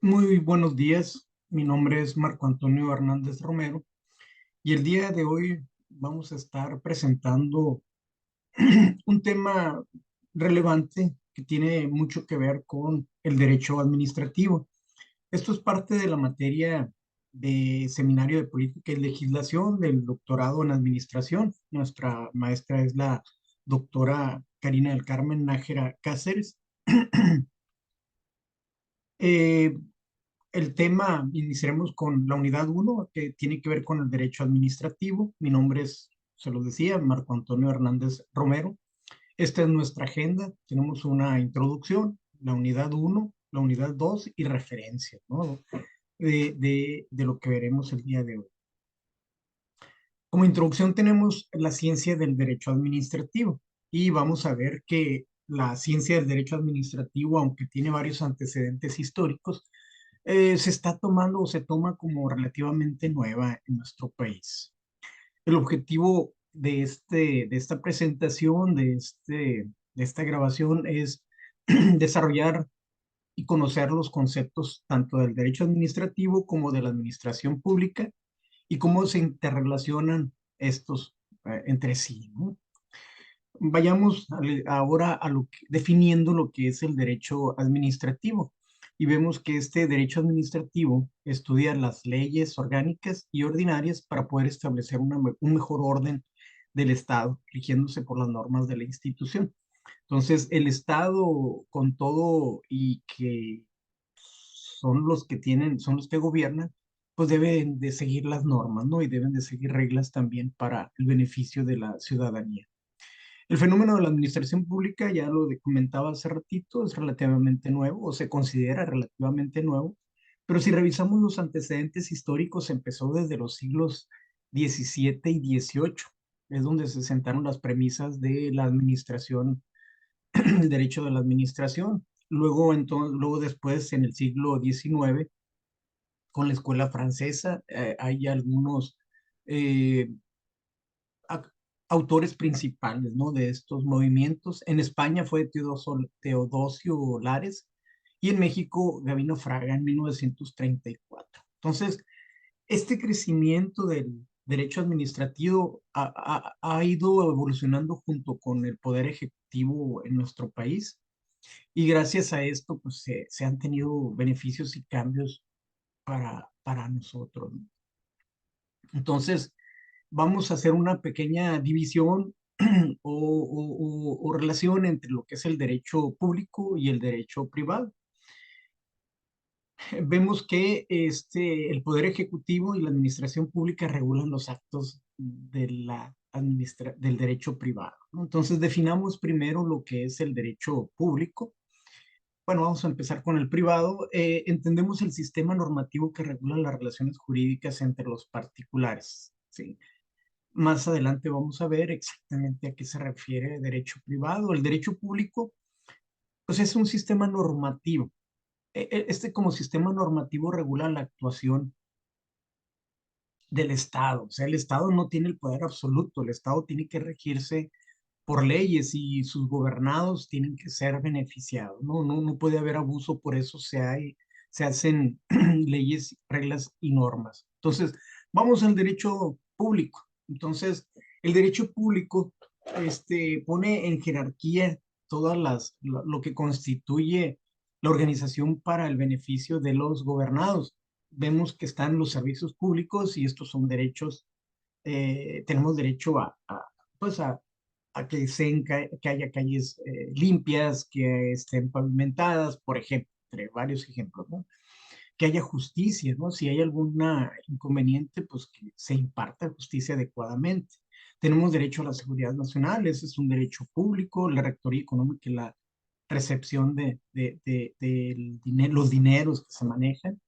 Muy buenos días, mi nombre es Marco Antonio Hernández Romero y el día de hoy vamos a estar presentando un tema relevante que tiene mucho que ver con el derecho administrativo. Esto es parte de la materia de Seminario de Política y Legislación del doctorado en Administración. Nuestra maestra es la doctora Karina del Carmen Nájera Cáceres. Eh, El tema, iniciaremos con la unidad uno que tiene que ver con el derecho administrativo. Mi nombre es, se los decía, Marco Antonio Hernández Romero. Esta es nuestra agenda. Tenemos una introducción, la unidad uno, la unidad 2 y referencias, ¿no? De lo que veremos el día de hoy. Como introducción tenemos la ciencia del derecho administrativo y vamos a ver que la ciencia del derecho administrativo, aunque tiene varios antecedentes históricos, se está tomando o se toma como relativamente nueva en nuestro país. El objetivo de esta presentación, de esta grabación, es desarrollar y conocer los conceptos tanto del derecho administrativo como de la administración pública y cómo se interrelacionan estos entre sí, ¿no? Vayamos ahora a definiendo lo que es el derecho administrativo y vemos que este derecho administrativo estudia las leyes orgánicas y ordinarias para poder establecer un mejor orden del Estado, rigiéndose por las normas de la institución. Entonces, el Estado con todo y que son los que gobiernan, pues deben de seguir las normas, ¿no? Y deben de seguir reglas también para el beneficio de la ciudadanía. El fenómeno de la administración pública, ya lo comentaba hace ratito, es relativamente nuevo o se considera relativamente nuevo, pero si revisamos los antecedentes históricos, empezó desde los siglos XVII y XVIII, es donde se sentaron las premisas de la administración, el derecho de la administración. Luego después, en el siglo XIX, con la escuela francesa, hay algunos eh, autores principales, ¿no? De estos movimientos. En España fue Teodosio Lares y en México Gabino Fraga en 1934. Entonces, este crecimiento del derecho administrativo ha ido evolucionando junto con el poder ejecutivo en nuestro país y gracias a esto pues se han tenido beneficios y cambios para nosotros, ¿no? Entonces, vamos a hacer una pequeña división o relación entre lo que es el derecho público y el derecho privado. Vemos que el Poder Ejecutivo y la Administración Pública regulan los actos del derecho privado, ¿no? Entonces, definamos primero lo que es el derecho público. Bueno, vamos a empezar con el privado. Entendemos el sistema normativo que regula las relaciones jurídicas entre los particulares, ¿sí? Más adelante vamos a ver exactamente a qué se refiere el derecho privado. El derecho público, pues es un sistema normativo. Este como sistema normativo regula la actuación del Estado. O sea, el Estado no tiene el poder absoluto. El Estado tiene que regirse por leyes y sus gobernados tienen que ser beneficiados. No puede haber abuso, por eso se hacen leyes, reglas y normas. Entonces, vamos al derecho público. Entonces, el derecho público pone en jerarquía lo que constituye la organización para el beneficio de los gobernados. Vemos que están los servicios públicos y estos son derechos, tenemos derecho pues a que haya calles limpias, que estén pavimentadas, por ejemplo, entre varios ejemplos, ¿no? Que haya justicia, ¿no? Si hay algún inconveniente, pues que se imparta justicia adecuadamente. Tenemos derecho a la seguridad nacional, ese es un derecho público, la rectoría económica y la recepción los dineros que se manejan.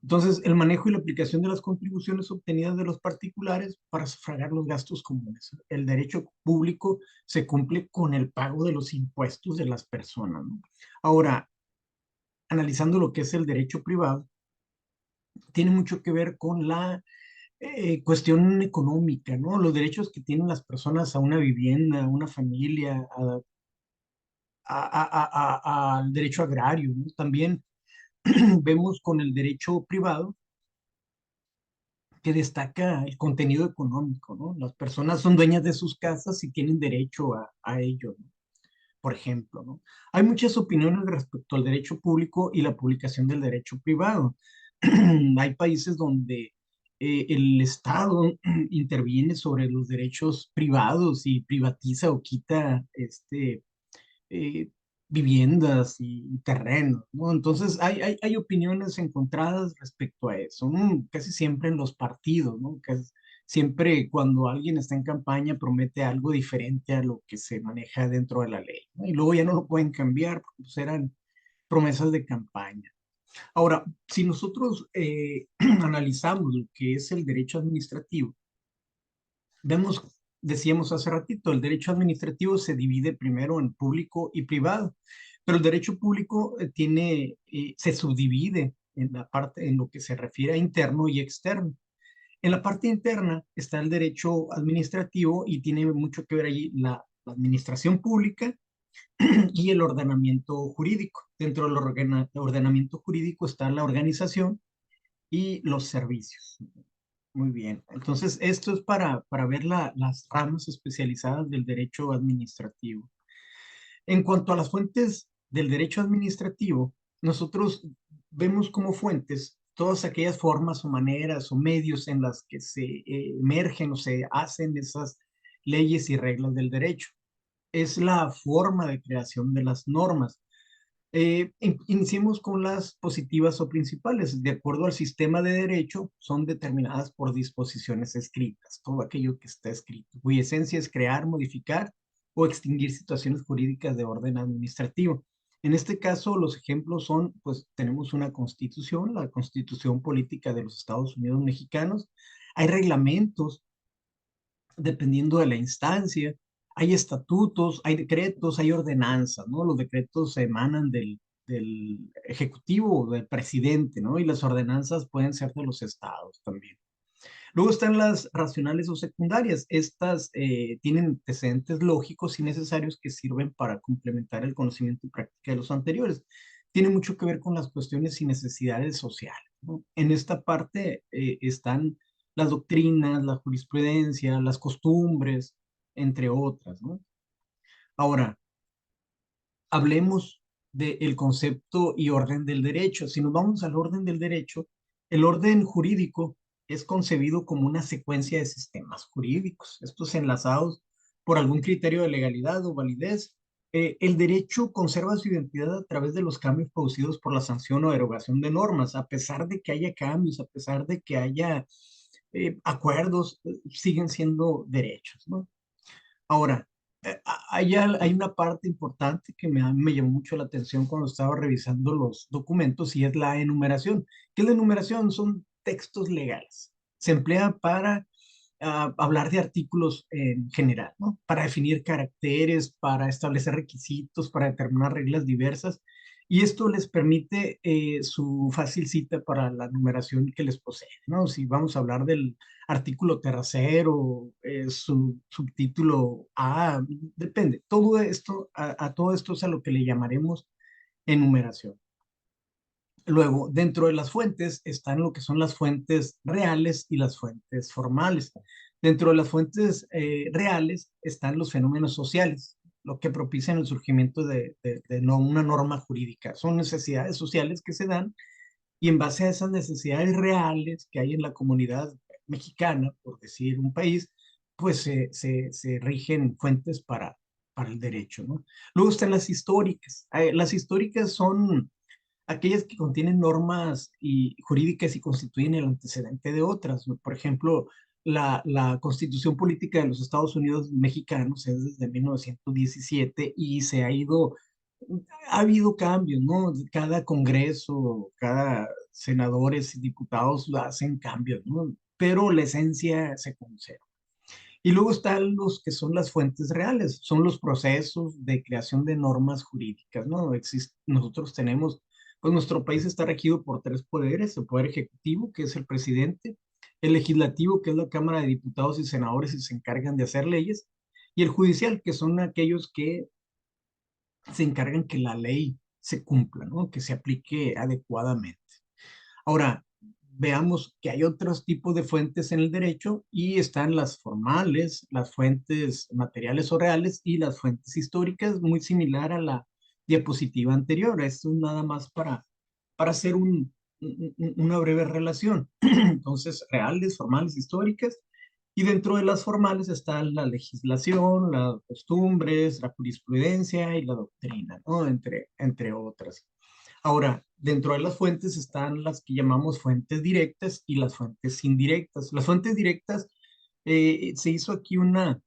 Entonces, el manejo y la aplicación de las contribuciones obtenidas de los particulares para sufragar los gastos comunes. El derecho público se cumple con el pago de los impuestos de las personas, ¿no? Ahora, analizando lo que es el derecho privado, tiene mucho que ver con la cuestión económica, ¿no? Los derechos que tienen las personas a una vivienda, a una familia, al derecho agrario, ¿no? También vemos con el derecho privado que destaca el contenido económico, ¿no? Las personas son dueñas de sus casas y tienen derecho a ello, ¿no? Por ejemplo, ¿no? Hay muchas opiniones respecto al derecho público y la publicación del derecho privado. Hay países donde el Estado interviene sobre los derechos privados y privatiza o quita eh, viviendas y terrenos, ¿no? Entonces hay opiniones encontradas respecto a eso, ¿no? Casi siempre en los partidos, ¿no? Casi siempre cuando alguien está en campaña promete algo diferente a lo que se maneja dentro de la ley, ¿no? Y luego ya no lo pueden cambiar porque pues, eran promesas de campaña. Ahora, si nosotros analizamos lo que es el derecho administrativo, vemos, decíamos hace ratito, el derecho administrativo se divide primero en público y privado, pero el derecho público se subdivide en la parte en lo que se refiere a interno y externo. En la parte interna está el derecho administrativo y tiene mucho que ver allí la administración pública y el ordenamiento jurídico. Dentro del ordenamiento jurídico está la organización y los servicios. Muy bien. Entonces, esto es para ver las ramas especializadas del derecho administrativo. En cuanto a las fuentes del derecho administrativo, nosotros vemos como fuentes todas aquellas formas o maneras o medios en las que se emergen o se hacen esas leyes y reglas del derecho. Es la forma de creación de las normas. Iniciemos con las positivas o principales. De acuerdo al sistema de derecho, son determinadas por disposiciones escritas, todo aquello que está escrito, cuya esencia es crear, modificar o extinguir situaciones jurídicas de orden administrativo. En este caso, los ejemplos son, pues tenemos una constitución, la Constitución Política de los Estados Unidos Mexicanos, hay reglamentos dependiendo de la instancia. Hay estatutos, hay decretos, hay ordenanzas, ¿no? Los decretos se emanan del ejecutivo o del presidente, ¿no? Y las ordenanzas pueden ser de los estados también. Luego están las racionales o secundarias. Estas tienen antecedentes lógicos y necesarios que sirven para complementar el conocimiento y práctica de los anteriores. Tiene mucho que ver con las cuestiones y necesidades sociales, ¿no? En esta parte están las doctrinas, la jurisprudencia, las costumbres, entre otras, ¿no? Ahora, hablemos del concepto y orden del derecho. Si nos vamos al orden del derecho, el orden jurídico es concebido como una secuencia de sistemas jurídicos, estos enlazados por algún criterio de legalidad o validez. El derecho conserva su identidad a través de los cambios producidos por la sanción o derogación de normas, a pesar de que haya cambios, a pesar de que haya acuerdos, siguen siendo derechos, ¿no? Ahora, hay una parte importante que me llamó mucho la atención cuando estaba revisando los documentos y es la enumeración. ¿Qué es la enumeración? Son textos legales. Se emplea para hablar de artículos en general, ¿no? Para definir caracteres, para establecer requisitos, para determinar reglas diversas. Y esto les permite su fácil cita para la numeración que les posee, ¿no? Si vamos a hablar del artículo tercero, su subtítulo A, depende. Todo esto, a todo esto es a lo que le llamaremos enumeración. Luego, dentro de las fuentes están lo que son las fuentes reales y las fuentes formales. Dentro de las fuentes reales están los fenómenos sociales, lo que propician el surgimiento de no una norma jurídica. Son necesidades sociales que se dan y en base a esas necesidades reales que hay en la comunidad mexicana, por decir un país, pues se rigen fuentes para el derecho, ¿no? Luego están las históricas. Las históricas son aquellas que contienen normas jurídicas y constituyen el antecedente de otras, ¿no? Por ejemplo, la Constitución Política de los Estados Unidos Mexicanos es desde 1917 y ha habido cambios, ¿no? Cada congreso, cada senadores y diputados hacen cambios, ¿no? Pero la esencia se conserva. Y luego están los que son las fuentes reales, son los procesos de creación de normas jurídicas, ¿no? Nosotros tenemos, pues nuestro país está regido por tres poderes: el poder ejecutivo, que es el presidente; el legislativo, que es la Cámara de Diputados y Senadores y se encargan de hacer leyes; y el judicial, que son aquellos que se encargan que la ley se cumpla, ¿no? Que se aplique adecuadamente. Ahora, veamos que hay otros tipos de fuentes en el derecho y están las formales, las fuentes materiales o reales y las fuentes históricas, muy similar a la diapositiva anterior. Esto es nada más para hacer una breve relación. Entonces, reales, formales, históricas. Y dentro de las formales está la legislación, las costumbres, la jurisprudencia y la doctrina, ¿no? Entre otras. Ahora, dentro de las fuentes están las que llamamos fuentes directas y las fuentes indirectas. Las fuentes directas, se hizo aquí un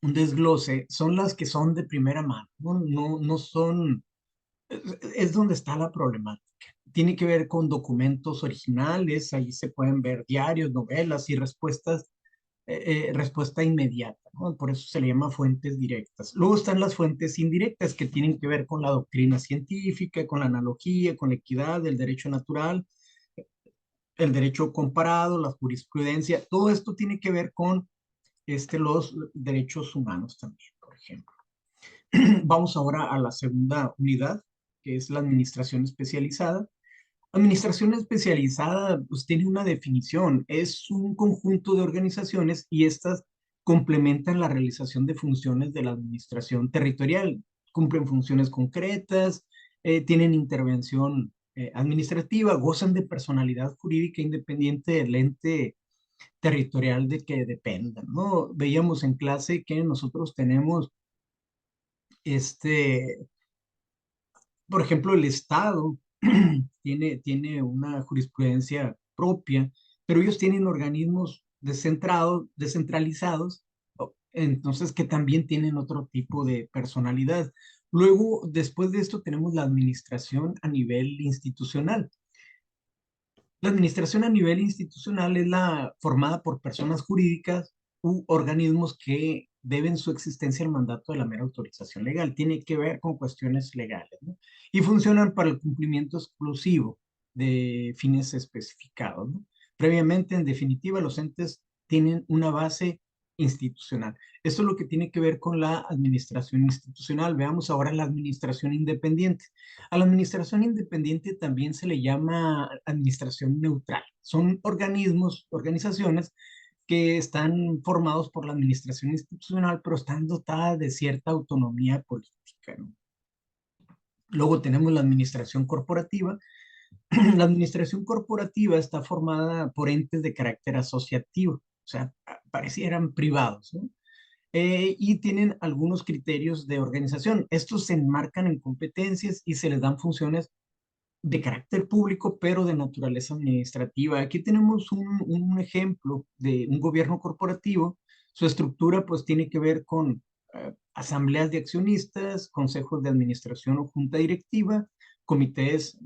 desglose, son las que son de primera mano, no, no son, es donde está la problemática. Tiene que ver con documentos originales, ahí se pueden ver diarios, novelas y respuestas, respuesta inmediata, ¿no? Por eso se le llama fuentes directas. Luego están las fuentes indirectas que tienen que ver con la doctrina científica, con la analogía, con la equidad, el derecho natural, el derecho comparado, la jurisprudencia. Todo esto tiene que ver con los derechos humanos también, por ejemplo. Vamos ahora a la segunda unidad, que es la administración especializada. Administración especializada, pues tiene una definición, es un conjunto de organizaciones y estas complementan la realización de funciones de la administración territorial, cumplen funciones concretas, tienen intervención administrativa, gozan de personalidad jurídica independiente del ente territorial de que dependan, ¿no? Veíamos en clase que nosotros tenemos este por ejemplo, el Estado tiene una jurisprudencia propia, pero ellos tienen organismos descentralizados, entonces que también tienen otro tipo de personalidad. Luego, después de esto, tenemos la administración a nivel institucional. La administración a nivel institucional es la formada por personas jurídicas u organismos que deben su existencia al mandato de la mera autorización legal. Tiene que ver con cuestiones legales, ¿no? Y funcionan para el cumplimiento exclusivo de fines especificados, ¿no? Previamente, en definitiva, los entes tienen una base institucional. Esto es lo que tiene que ver con la administración institucional. Veamos ahora la administración independiente. A la administración independiente también se le llama administración neutral. Son organismos, organizaciones que están formados por la administración institucional, pero están dotadas de cierta autonomía política, ¿no? Luego tenemos la administración corporativa. La administración corporativa está formada por entes de carácter asociativo, o sea, parecieran privados, ¿no? Y tienen algunos criterios de organización. Estos se enmarcan en competencias y se les dan funciones de carácter público, pero de naturaleza administrativa. Aquí tenemos un ejemplo de un gobierno corporativo. Su estructura pues tiene que ver con asambleas de accionistas, consejos de administración o junta directiva, comités,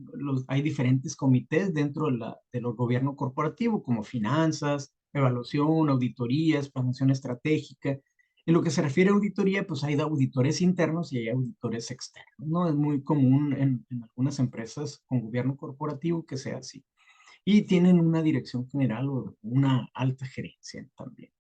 hay diferentes comités dentro de los gobiernos corporativos, como finanzas, evaluación, auditorías, planeación estratégica. En lo que se refiere a auditoría, pues hay auditores internos y hay auditores externos, ¿no? Es muy común en algunas empresas con gobierno corporativo que sea así. Y tienen una dirección general o una alta gerencia también.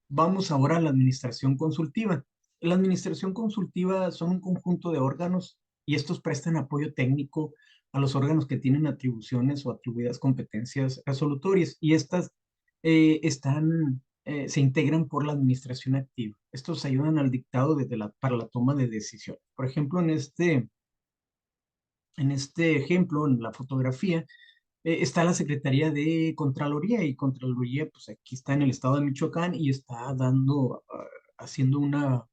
Vamos ahora a la administración consultiva. La administración consultiva son un conjunto de órganos y estos prestan apoyo técnico a los órganos que tienen atribuciones o atribuidas competencias resolutorias y estas se integran por la administración activa. Estos ayudan al dictado para la toma de decisiones. Por ejemplo, en este ejemplo, en la fotografía, está la Secretaría de Contraloría y Contraloría, pues aquí está en el estado de Michoacán y está haciendo una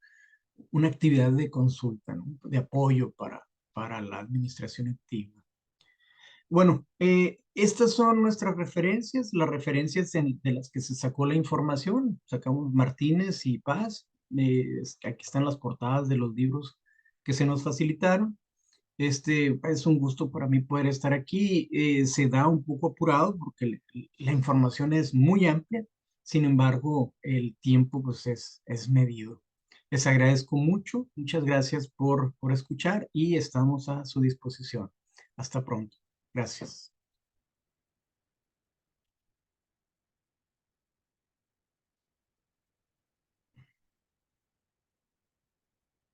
actividad de consulta, ¿no? De apoyo para la administración activa. Bueno, estas son nuestras referencias, las referencias de las que se sacó la información. Sacamos Martínez y Paz. Aquí están las portadas de los libros que se nos facilitaron. Es un gusto para mí poder estar aquí. Se da un poco apurado porque la información es muy amplia. Sin embargo, el tiempo pues es medido. Les agradezco mucho. Muchas gracias por escuchar y estamos a su disposición. Hasta pronto. Gracias.